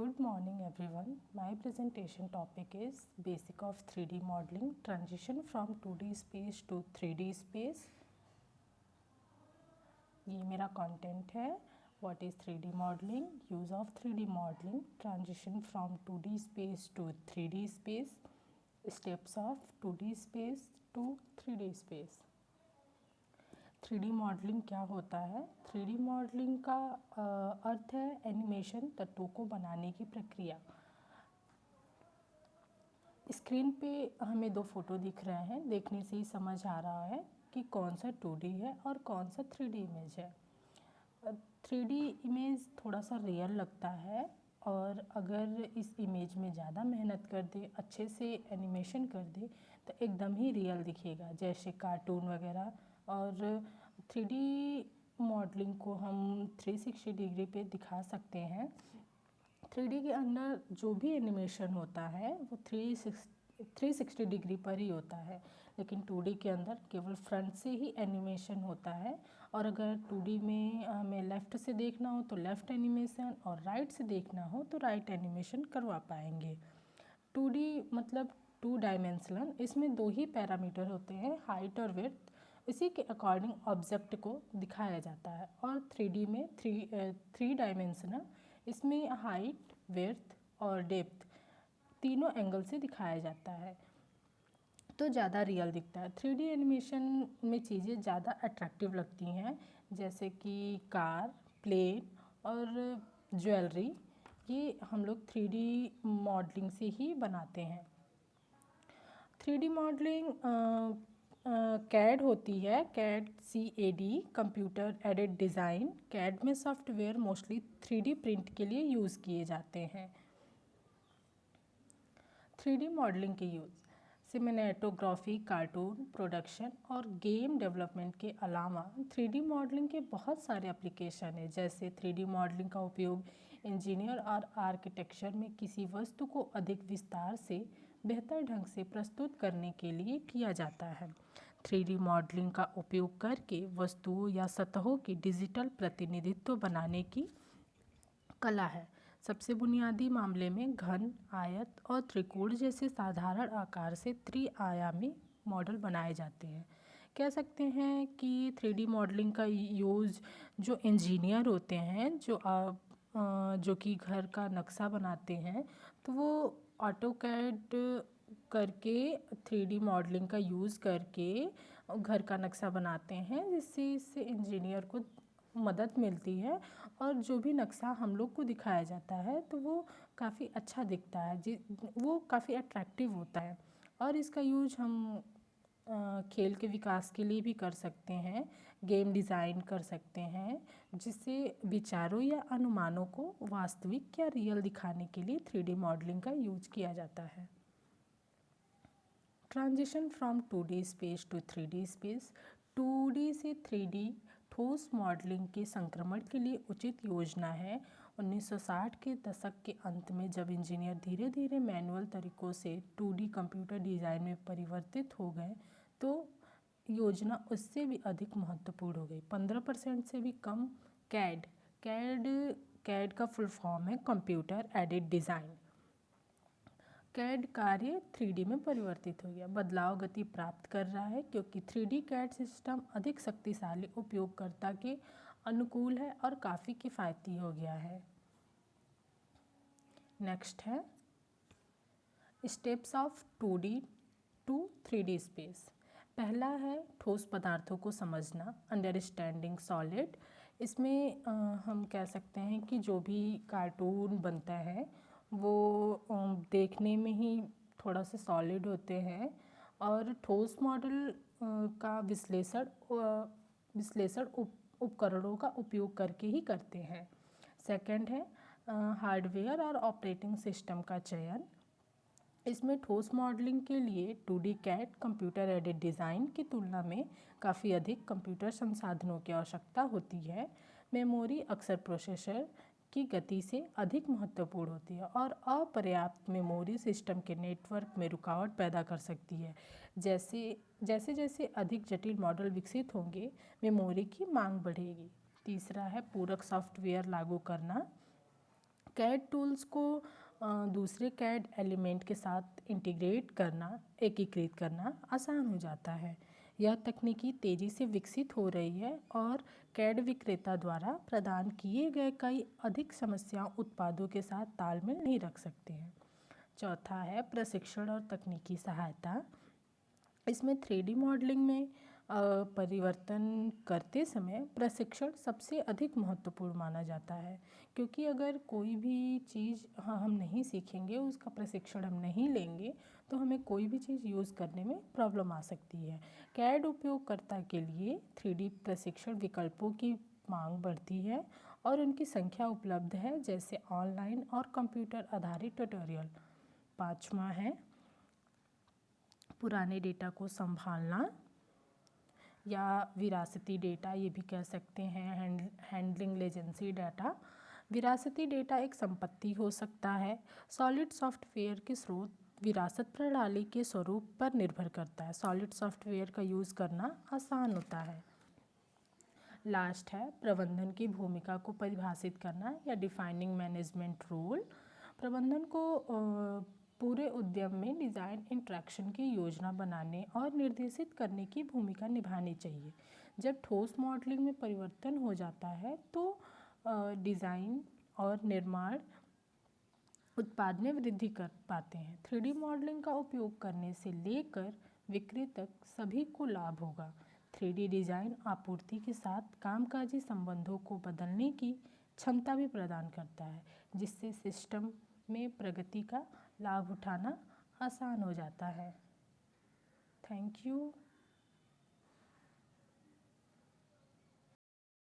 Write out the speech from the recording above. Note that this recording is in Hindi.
Good morning everyone. My presentation topic is Basic of 3D Modeling, Transition from 2D Space to 3D Space. ये मेरा कंटेंट है. What is 3D modeling? Use of 3D modeling, transition from 2D space to 3D space, steps of 2D space to 3D space. 3D modelling क्या होता है? 3D मॉडलिंग का अर्थ है एनिमेशन तत्वों को बनाने की प्रक्रिया. स्क्रीन पे हमें दो फोटो दिख रहे हैं. देखने से ही समझ आ रहा है कि कौन सा 2D है और कौन सा 3D इमेज है. 3D इमेज थोड़ा सा रियल लगता है और अगर इस इमेज में ज़्यादा मेहनत कर दे, अच्छे से एनिमेशन कर दे तो एकदम ही रियल दिखेगा, जैसे कार्टून वगैरह. और 3D मॉडलिंग को हम 360 डिग्री पे दिखा सकते हैं. 3D के अंदर जो भी एनिमेशन होता है वो 360 डिग्री पर ही होता है, लेकिन 2D के अंदर केवल फ्रंट से ही एनिमेशन होता है. और अगर 2D में हमें लेफ़्ट से देखना हो तो लेफ़्ट एनिमेशन और राइट से देखना हो तो राइट एनिमेशन करवा पाएंगे. 2D मतलब 2 डायमेंशनल. इसमें दो ही पैरामीटर होते हैं, हाइट और विड्थ. इसी के अकॉर्डिंग ऑब्जेक्ट को दिखाया जाता है. और 3D में 3 डायमेंशनल. इसमें हाइट, विड्थ और डेप्थ तीनों एंगल से दिखाया जाता है तो ज़्यादा रियल दिखता है. 3D एनिमेशन में चीज़ें ज़्यादा अट्रैक्टिव लगती हैं, जैसे कि कार, प्लेन और ज्वेलरी. ये हम लोग 3D मॉडलिंग से ही बनाते हैं. 3D मॉडलिंग कैड होती है. CAD CAD, computer aided design. CAD में सॉफ्टवेयर मोस्टली 3D प्रिंट के लिए यूज़ किए जाते हैं. 3D मॉडलिंग के यूज़ सिनेमेटोग्राफी, कार्टून प्रोडक्शन और गेम डेवलपमेंट के अलावा 3D मॉडलिंग के बहुत सारे एप्लीकेशन हैं. जैसे 3D मॉडलिंग का उपयोग इंजीनियर और आर्किटेक्चर में किसी वस्तु को अधिक विस्तार से बेहतर ढंग से प्रस्तुत करने के लिए किया जाता है. 3D मॉडलिंग का उपयोग करके वस्तुओं या सतहों की डिजिटल प्रतिनिधित्व बनाने की कला है. सबसे बुनियादी मामले में घन, आयत और त्रिकोण जैसे साधारण आकार से त्रिआयामी मॉडल बनाए जाते हैं. कह सकते हैं कि 3D मॉडलिंग का यूज़ जो इंजीनियर होते हैं, जो कि घर का नक्शा बनाते हैं, तो वो ऑटोकैड करके 3D मॉडलिंग का यूज़ करके घर का नक्शा बनाते हैं, जिससे इससे इंजीनियर को मदद मिलती है. और जो भी नक्शा हम लोग को दिखाया जाता है तो वो काफ़ी अच्छा दिखता है, वो काफ़ी अट्रैक्टिव होता है. और इसका यूज हम खेल के विकास के लिए भी कर सकते हैं, गेम डिज़ाइन कर सकते हैं, जिससे विचारों या अनुमानों को वास्तविक या रियल दिखाने के लिए 3D मॉडलिंग का यूज किया जाता है. Transition from 2D space to 3D space. 2D से 3D ठोस मॉडलिंग के संक्रमण के लिए उचित योजना है. 1960 के दशक के अंत में जब इंजीनियर धीरे धीरे मैनुअल तरीकों से 2D कंप्यूटर डिज़ाइन में परिवर्तित हो गए तो योजना उससे भी अधिक महत्वपूर्ण हो गई. 15% से भी कम. कैड का फुल फॉर्म है कंप्यूटर एडेड डिज़ाइन. कैड कार्य 3D में परिवर्तित हो गया. बदलाव गति प्राप्त कर रहा है क्योंकि 3D कैड सिस्टम अधिक शक्तिशाली, उपयोगकर्ता के अनुकूल है और काफ़ी किफ़ायती हो गया है. नेक्स्ट है steps of 2D to 3D space. पहला है ठोस पदार्थों को समझना, अंडरस्टैंडिंग सॉलिड. इसमें हम कह सकते हैं कि जो भी कार्टून बनता है वो देखने में ही थोड़ा सा सॉलिड होते हैं और ठोस मॉडल का विश्लेषण उपकरणों का उपयोग करके ही करते हैं. सेकंड है हार्डवेयर और ऑपरेटिंग सिस्टम का चयन. इसमें ठोस मॉडलिंग के लिए 2D CAD computer aided design की तुलना में काफ़ी अधिक कंप्यूटर संसाधनों की आवश्यकता होती है. मेमोरी अक्सर प्रोसेसर की गति से अधिक महत्वपूर्ण होती है और अपर्याप्त मेमोरी सिस्टम के नेटवर्क में रुकावट पैदा कर सकती है. जैसे अधिक जटिल मॉडल विकसित होंगे, मेमोरी की मांग बढ़ेगी. तीसरा है पूरक सॉफ्टवेयर लागू करना. कैड टूल्स को दूसरे कैड एलिमेंट के साथ इंटीग्रेट करना, एकीकृत करना आसान हो जाता है। यह तकनीकी तेज़ी से विकसित हो रही है और कैड विक्रेता द्वारा प्रदान किए गए कई अधिक समस्याओं उत्पादों के साथ तालमेल नहीं रख सकते हैं। चौथा है प्रशिक्षण और तकनीकी सहायता। इसमें 3D मॉडलिंग में परिवर्तन करते समय प्रशिक्षण सबसे अधिक महत्वपूर्ण माना जाता है, क्योंकि अगर कोई भी चीज़ हम नहीं सीखेंगे, उसका प्रशिक्षण हम नहीं लेंगे, तो हमें कोई भी चीज़ यूज़ करने में प्रॉब्लम आ सकती है। कैड उपयोगकर्ता के लिए 3D प्रशिक्षण विकल्पों की मांग बढ़ती है और उनकी संख्या उपलब्ध है, जैसे ऑनलाइन और कंप्यूटर आधारित ट्यूटोरियल। पाँचवा है पुराने डेटा को संभालना या विरासती डेटा, ये भी कह सकते हैं हैंडलिंग लेजेंसी डाटा। विरासती डेटा एक संपत्ति हो सकता है। सॉलिड सॉफ्टवेयर के स्रोत विरासत प्रणाली के स्वरूप पर निर्भर करता है। सॉलिड सॉफ्टवेयर का यूज़ करना आसान होता है। लास्ट है प्रबंधन की भूमिका को परिभाषित करना या डिफाइनिंग मैनेजमेंट रोल। प्रबंधन को पूरे उद्यम में डिज़ाइन इंटरेक्शन की योजना बनाने और निर्देशित करने की भूमिका निभानी चाहिए। जब ठोस मॉडलिंग में परिवर्तन हो जाता है तो डिज़ाइन और निर्माण उत्पाद में वृद्धि कर पाते हैं। 3D मॉडलिंग का उपयोग करने से लेकर विक्री तक सभी को लाभ होगा। 3D डिज़ाइन आपूर्ति के साथ कामकाजी संबंधों को बदलने की क्षमता भी प्रदान करता है, जिससे सिस्टम में प्रगति का लाभ उठाना आसान हो जाता है। Thank you.